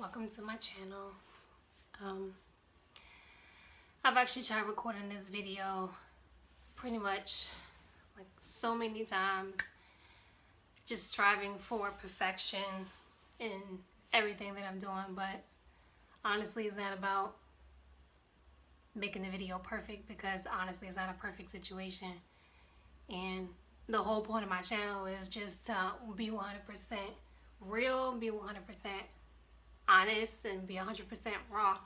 welcome to my channel. I've actually tried recording this video pretty much like so many times, just striving for perfection in everything that I'm doing, but honestly it's not about making the video perfect, because honestly it's not a perfect situation, and the whole point of my channel is just to be 100% real, be 100% honest, and be 100% raw.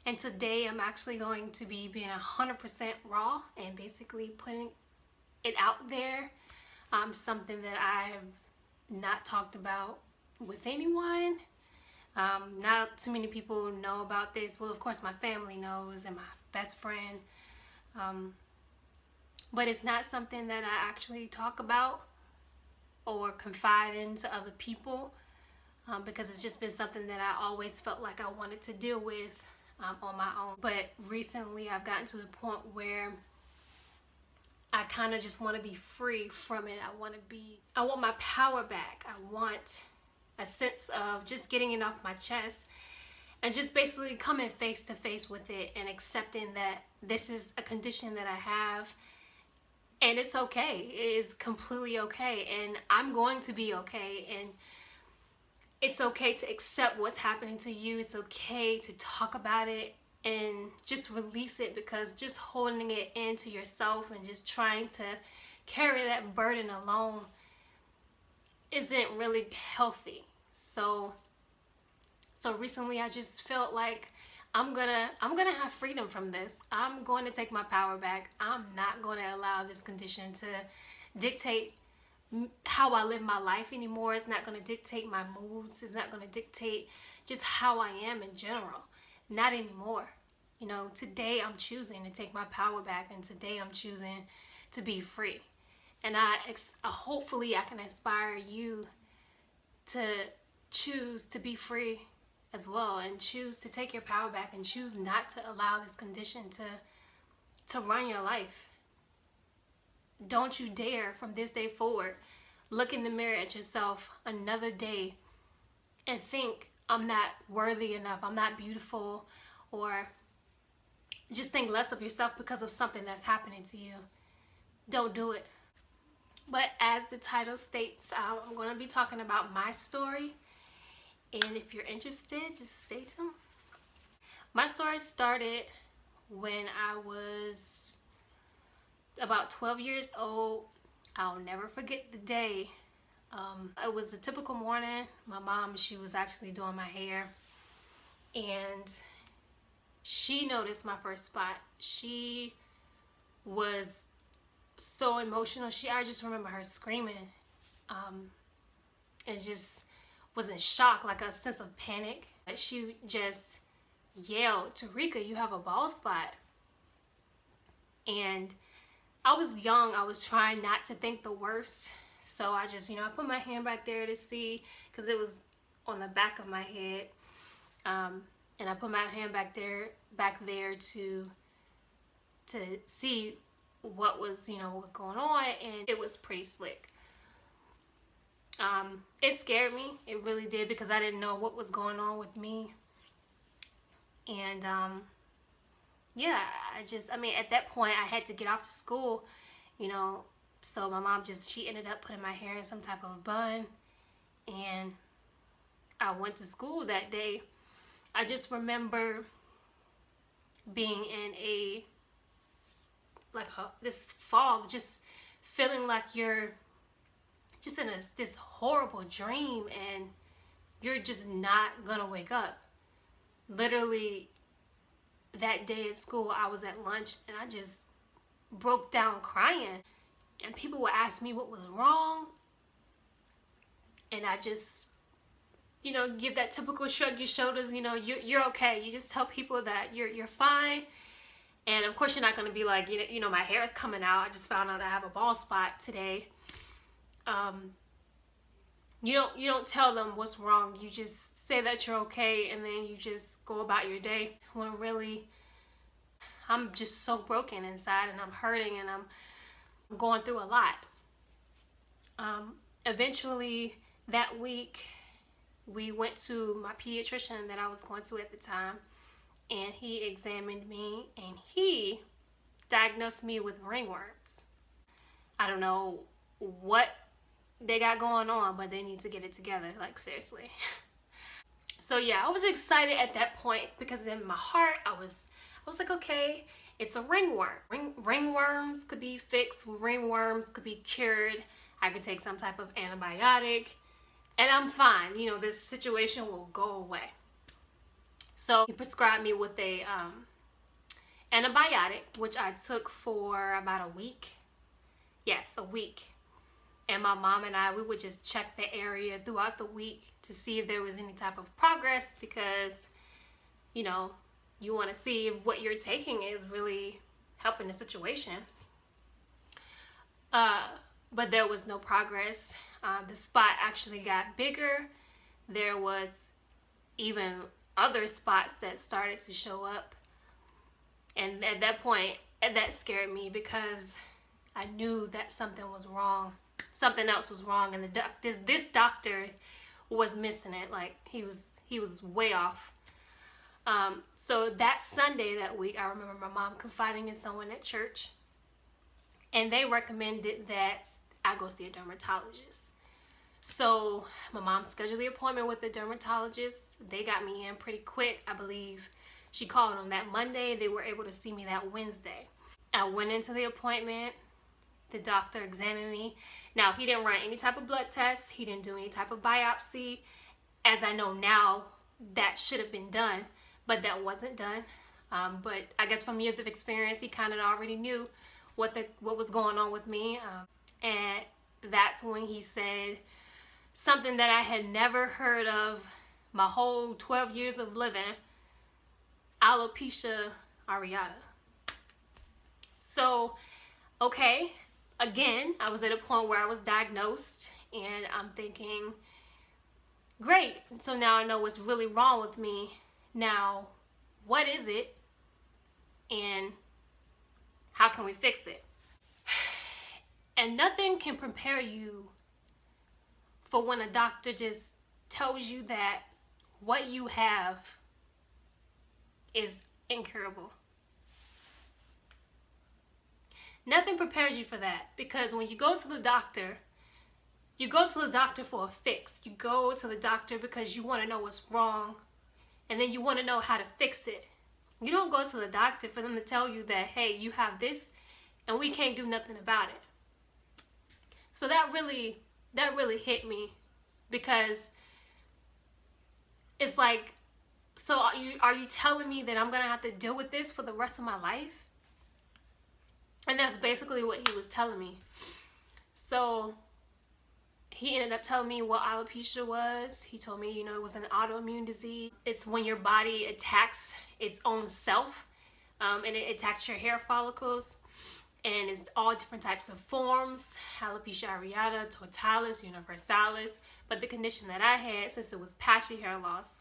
And today I'm actually going to be being 100% raw and basically putting it out there. Something that I have not talked about with anyone. Not too many people know about this. Well, of course my family knows and my best friend. But it's not something that I actually talk about or confide into other people, because it's just been something that I always felt like I wanted to deal with on my own. But recently I've gotten to the point where I kind of just want to be free from it. I want my power back. I want a sense of just getting it off my chest and just basically coming face to face with it and accepting that this is a condition that I have. And it's okay. It is completely okay. And I'm going to be okay. And it's okay to accept what's happening to you. It's okay to talk about it and just release it, because just holding it into yourself and just trying to carry that burden alone isn't really healthy. So recently I just felt like I'm gonna have freedom from this. I'm going to take my power back. I'm not going to allow this condition to dictate how I live my life anymore. It's not going to dictate my moods. It's not going to dictate just how I am in general. Not anymore. You know, today I'm choosing to take my power back, and today I'm choosing to be free. And hopefully I can inspire you to choose to be free as well, and choose to take your power back, and choose not to allow this condition to run your life. Don't you dare from this day forward look in the mirror at yourself another day and think, I'm not worthy enough, I'm not beautiful, or just think less of yourself because of something that's happening to you. Don't do it. But as the title states, I'm going to be talking about my story. And if you're interested, just stay tuned. My story started when I was about 12 years old. I'll never forget the day. It was a typical morning. My mom, she was actually doing my hair, and she noticed my first spot. She was so emotional. I just remember her screaming, and just was in shock, like a sense of panic. She just yelled, "Tarika, you have a bald spot." And I was young. I was trying not to think the worst. So I just, I put my hand back there to see, because it was on the back of my head. And I put my hand back there to see what was, what was going on, and it was pretty slick. It scared me. It really did, because I didn't know what was going on with me. And yeah, at that point I had to get off to school, so my mom she ended up putting my hair in some type of a bun, and I went to school that day. I just remember being in this fog, just feeling like you're just in this horrible dream, and you're just not gonna wake up. Literally that day at school, I was at lunch and I just broke down crying, and people would ask me what was wrong, and I just give that typical shrug your shoulders. You're okay. You just tell people that you're fine. And of course you're not going to be like, my hair is coming out, I just found out I have a bald spot today. You don't tell them what's wrong. You just say that you're okay, and then you just go about your day, when really I'm just so broken inside, and I'm hurting, and I'm going through a lot. Eventually that week we went to my pediatrician that I was going to at the time, and he examined me, and he diagnosed me with ringworms. I don't know what they got going on, but they need to get it together, like seriously. So yeah, I was excited at that point because in my heart I was like, okay, it's a ringworm. Ringworms could be fixed, ringworms could be cured. I could take some type of antibiotic and I'm fine. You know, this situation will go away. So he prescribed me with a antibiotic, which I took for about a week. Yes, a week. And my mom and I, we would just check the area throughout the week to see if there was any type of progress, because, you know, you want to see if what you're taking is really helping the situation. But there was no progress. The spot actually got bigger. There was even other spots that started to show up. And at that point, that scared me because I knew that something was wrong. Something else was wrong, and this doctor was missing it. Like he was way off. So that Sunday that week, I remember my mom confiding in someone at church, and they recommended that I go see a dermatologist. So my mom scheduled the appointment with the dermatologist. They got me in pretty quick. I believe she called on that Monday. They were able to see me that Wednesday. I went into the appointment. The doctor examined me. Now, he didn't run any type of blood tests. He didn't do any type of biopsy. As I know now, that should have been done, but that wasn't done. But I guess from years of experience, he kind of already knew what was going on with me. And that's when he said something that I had never heard of my whole 12 years of living: alopecia areata. So, okay. Again, I was at a point where I was diagnosed, and I'm thinking, great, so now I know what's really wrong with me. Now, what is it, and how can we fix it? And nothing can prepare you for when a doctor just tells you that what you have is incurable. Nothing prepares you for that, because when you go to the doctor, you go to the doctor for a fix. You go to the doctor because you want to know what's wrong, and then you want to know how to fix it. You don't go to the doctor for them to tell you that, hey, you have this and we can't do nothing about it. So that really hit me, because it's like, so are you telling me that I'm going to have to deal with this for the rest of my life? And that's basically what he was telling me. So he ended up telling me what alopecia was. He told me, it was an autoimmune disease. It's when your body attacks its own self, and it attacks your hair follicles. And it's all different types of forms: alopecia areata, totalis, universalis. But the condition that I had, since it was patchy hair loss,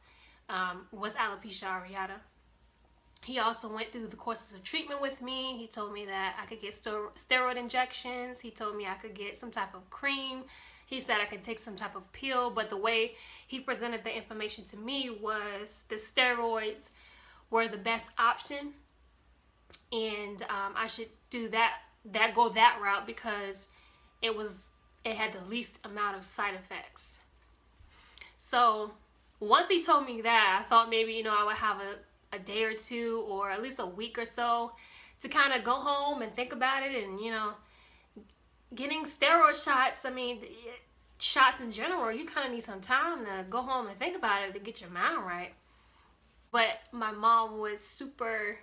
was alopecia areata. He also went through the courses of treatment with me. He told me that I could get steroid injections. He told me I could get some type of cream. He said I could take some type of pill, but the way he presented the information to me was the steroids were the best option, and I should do go that route because it had the least amount of side effects. So once he told me that, I thought maybe I would have a day or two, or at least a week or so, to kind of go home and think about it. And getting steroid shots, shots in general, you kind of need some time to go home and think about it to get your mind right. But my mom was super,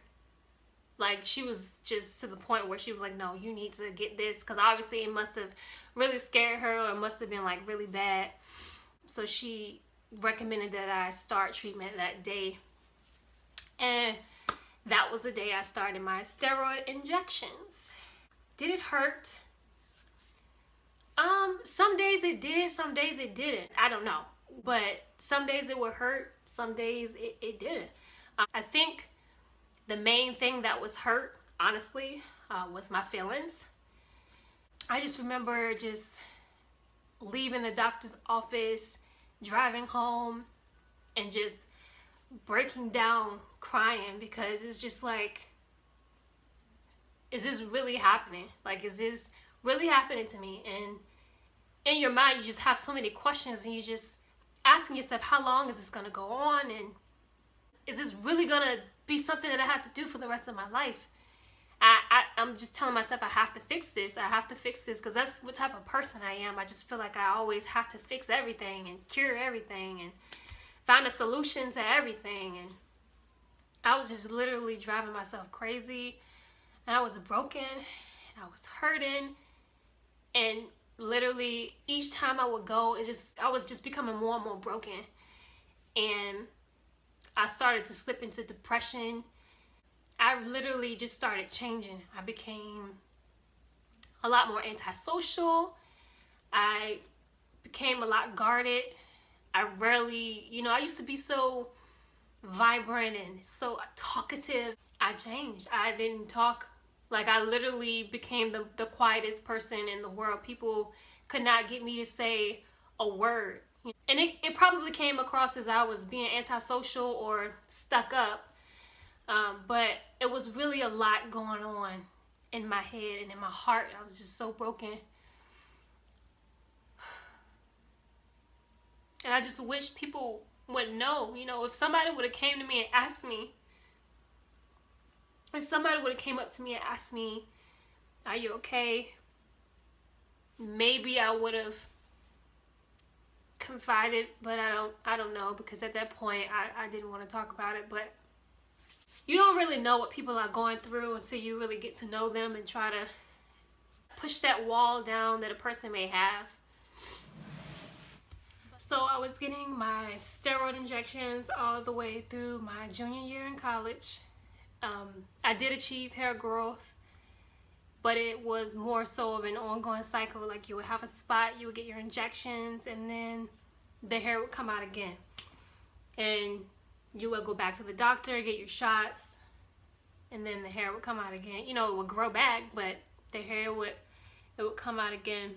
she was just to the point where she was like, no, you need to get this, because obviously it must have really scared her, or it must have been really bad. So she recommended that I start treatment that day. And that was the day I started my steroid injections. Did it hurt? Some days it did, some days it didn't. I don't know. But some days it would hurt, some days it didn't. I think the main thing that was hurt, honestly, was my feelings. I just remember just leaving the doctor's office, driving home and just breaking down crying, because it's just like, is this really happening? Like, is this really happening to me? And in your mind, you just have so many questions, and you just asking yourself, how long is this going to go on? And is this really going to be something that I have to do for the rest of my life? I'm just telling myself I have to fix this. I have to fix this, because that's what type of person I am. I just feel like I always have to fix everything and cure everything and find a solution to everything. And I was just literally driving myself crazy. And I was broken, and I was hurting, and literally each time I would go, I was just becoming more and more broken. And I started to slip into depression. I literally just started changing. I became a lot more antisocial. I became a lot guarded. I rarely, I used to be so vibrant and so talkative. I changed. I didn't talk. Like, I literally became the quietest person in the world. People could not get me to say a word. And it probably came across as I was being antisocial or stuck up. But it was really a lot going on in my head and in my heart. I was just so broken. And I just wish people would know, if somebody would have came to me and asked me, if somebody would have came up to me and asked me, are you okay? Maybe I would have confided, but I don't know, because at that point I didn't want to talk about it. But you don't really know what people are going through until you really get to know them and try to push that wall down that a person may have. So I was getting my steroid injections all the way through my junior year in college. I did achieve hair growth, but it was more so of an ongoing cycle. Like, you would have a spot, you would get your injections, and then the hair would come out again. And you would go back to the doctor, get your shots, and then the hair would come out again. It would grow back, but the hair would come out again.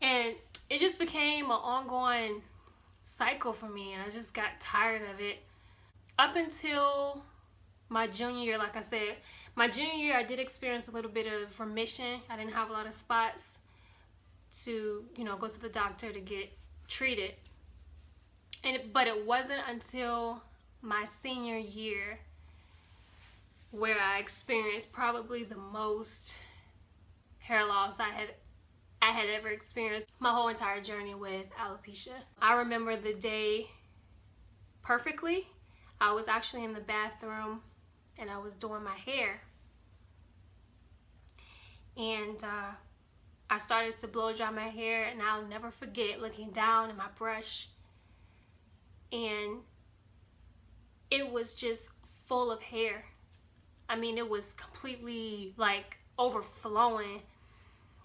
And it just became an ongoing cycle for me, and I just got tired of it. Up until my junior year, like I said, my junior year I did experience a little bit of remission. I didn't have a lot of spots to, go to the doctor to get treated. But it wasn't until my senior year where I experienced probably the most hair loss I had ever experienced my whole entire journey with alopecia. I remember the day perfectly. I was actually in the bathroom and I was doing my hair. And I started to blow dry my hair, and I'll never forget looking down at my brush, and it was just full of hair. I mean, it was completely like overflowing.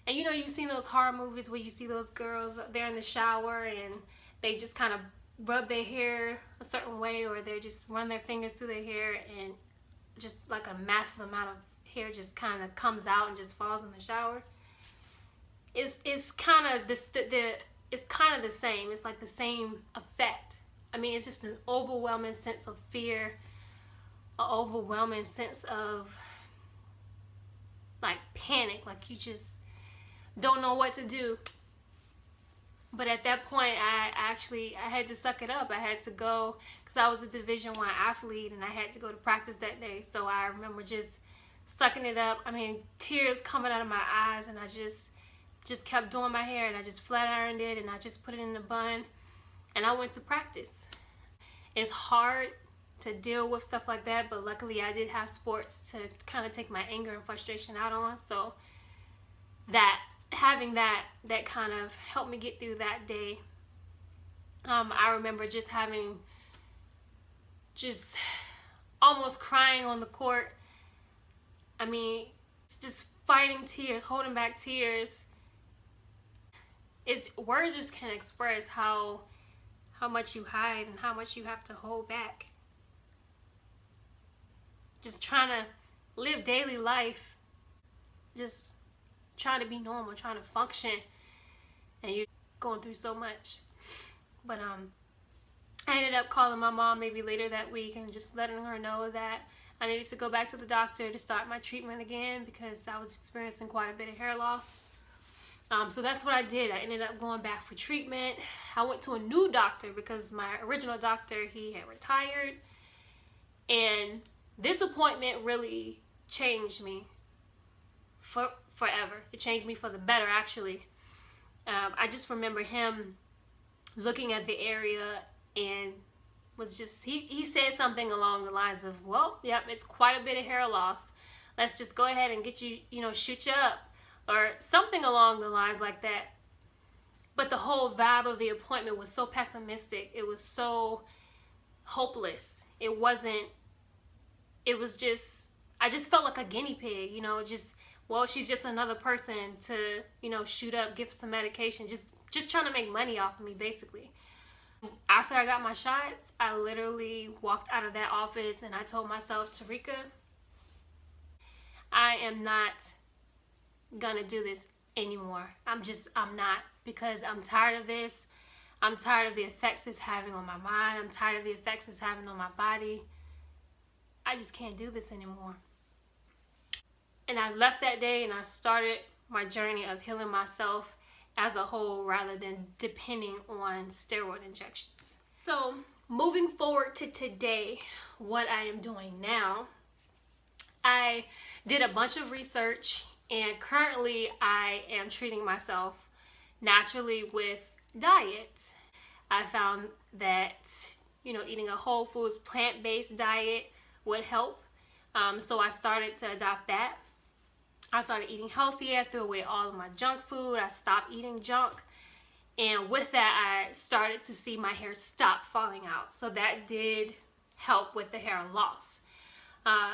And you've seen those horror movies where you see those girls, they're in the shower and they just kind of rub their hair a certain way, or they just run their fingers through their hair, and just like a massive amount of hair just kind of comes out and just falls in the shower. It's kind of it's kind of the same. It's like the same effect. I mean, it's just an overwhelming sense of fear, an overwhelming sense of like panic, like you just don't know what to do. But at that point, I had to suck it up. I had to go, because I was a Division I athlete, and I had to go to practice that day. So I remember just sucking it up. I mean, tears coming out of my eyes, and I just kept doing my hair, and I just flat ironed it, and I just put it in the bun, and I went to practice. It's hard to deal with stuff like that, but luckily I did have sports to kind of take my anger and frustration out on. So having that kind of helped me get through that day. I remember just almost crying on the court. I mean, just fighting tears, holding back tears. Words just can't express how much you hide and how much you have to hold back. Just trying to live daily life, just trying to be normal, trying to function, and going through so much. But I ended up calling my mom maybe later that week and just letting her know that I needed to go back to the doctor to start my treatment again because I was experiencing quite a bit of hair loss. So that's what I did. I ended up going back for treatment. I went to a new doctor because my original doctor, he had retired. And this appointment really changed me forever. It changed me for the better, actually. I just remember him looking at the area and was just, he said something along the lines of, well, yep, it's quite a bit of hair loss. Let's just go ahead and get you, shoot you up. Or something along the lines like that. But the whole vibe of the appointment was so pessimistic. It was so hopeless. It was just, I just felt like a guinea pig, well, she's just another person to, shoot up, give some medication, just trying to make money off of me, basically. After I got my shots, I literally walked out of that office and I told myself, Tarika, I am not gonna do this anymore. I'm not, because I'm tired of this. I'm tired of the effects it's having on my mind. I'm tired of the effects it's having on my body. I just can't do this anymore. And I left that day and I started my journey of healing myself as a whole rather than depending on steroid injections. So moving forward to today, what I am doing now, I did a bunch of research and currently I am treating myself naturally with diet. I found that, eating a whole foods plant-based diet would help. So I started to adopt that. I started eating healthier. I threw away all of my junk food. I stopped eating junk. And with that, I started to see my hair stop falling out. So that did help with the hair loss.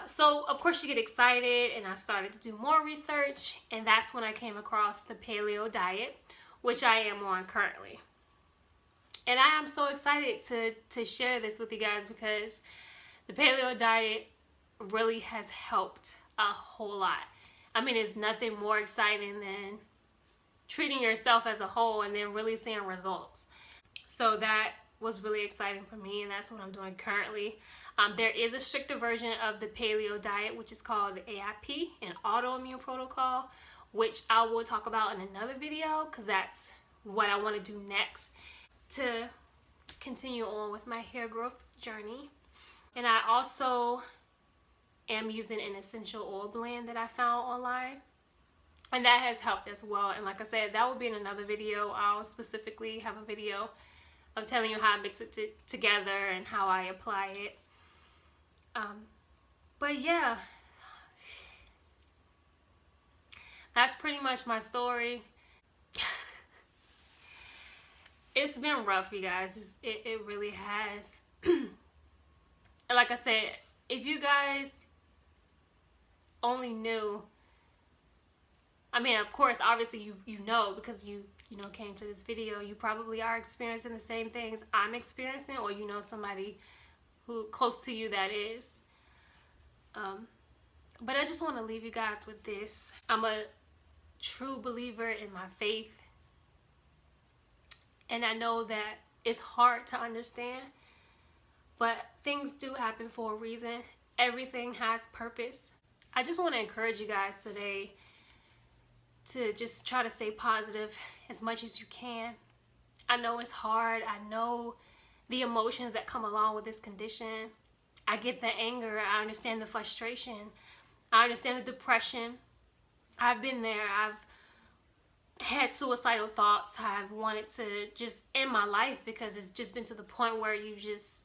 So of course you get excited and I started to do more research, and that's when I came across the paleo diet, which I am on currently. And I am so excited to share this with you guys because the paleo diet really has helped a whole lot. I mean, it's nothing more exciting than treating yourself as a whole and then really seeing results. So that was really exciting for me, and that's what I'm doing currently. There is a stricter version of the paleo diet, which is called the AIP, an autoimmune protocol, which I will talk about in another video because that's what I want to do next to continue on with my hair growth journey. And I also am using an essential oil blend that I found online, and that has helped as well. And like I said, that will be in another video. I'll specifically have a video of telling you how I mix it together and how I apply it. But yeah, that's pretty much my story. It's been rough, you guys. It really has. And like I said, if you guys only knew, I mean, of course, obviously you know, because you came to this video, you probably are experiencing the same things I'm experiencing, or somebody who close to you that is. But I just want to leave you guys with this. I'm a true believer in my faith, and I know that it's hard to understand, but things do happen for a reason. Everything has purpose. I just want to encourage you guys today to just try to stay positive as much as you can. I know it's hard. I know the emotions that come along with this condition. I get the anger. I understand the frustration. I understand the depression. I've been there. I've had suicidal thoughts. I've wanted to just end my life because it's just been to the point where you just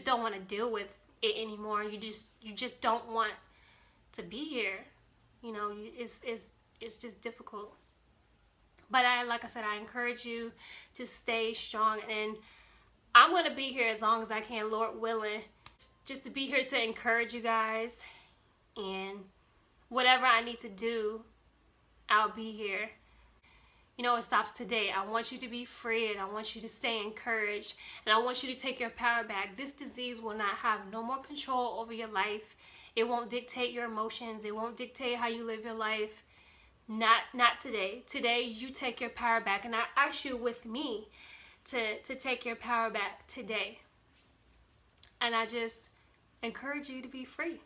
don't want to deal with it anymore. You just don't want to be here. It's just difficult. But like I said, I encourage you to stay strong, and I'm going to be here as long as I can, Lord willing, just to be here to encourage you guys, and whatever I need to do, I'll be here. It stops today. I want you to be free, and I want you to stay encouraged, and I want you to take your power back. This disease will not have no more control over your life. It won't dictate your emotions. It won't dictate how you live your life. Not today. Today you take your power back, and I ask you with me to take your power back today. And I just encourage you to be free.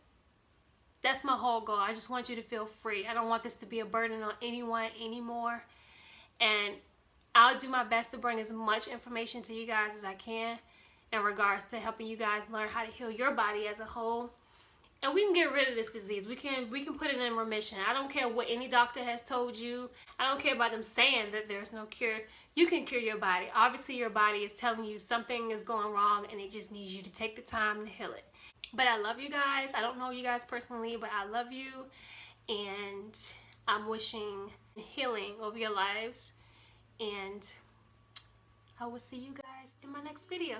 That's my whole goal. I just want you to feel free. I don't want this to be a burden on anyone anymore. And I'll do my best to bring as much information to you guys as I can in regards to helping you guys learn how to heal your body as a whole. And we can get rid of this disease. We can put it in remission. I don't care what any doctor has told you. I don't care about them saying that there's no cure. You can cure your body. Obviously, your body is telling you something is going wrong and it just needs you to take the time to heal it. But I love you guys. I don't know you guys personally, but I love you. And I'm wishing healing over your lives. And I will see you guys in my next video.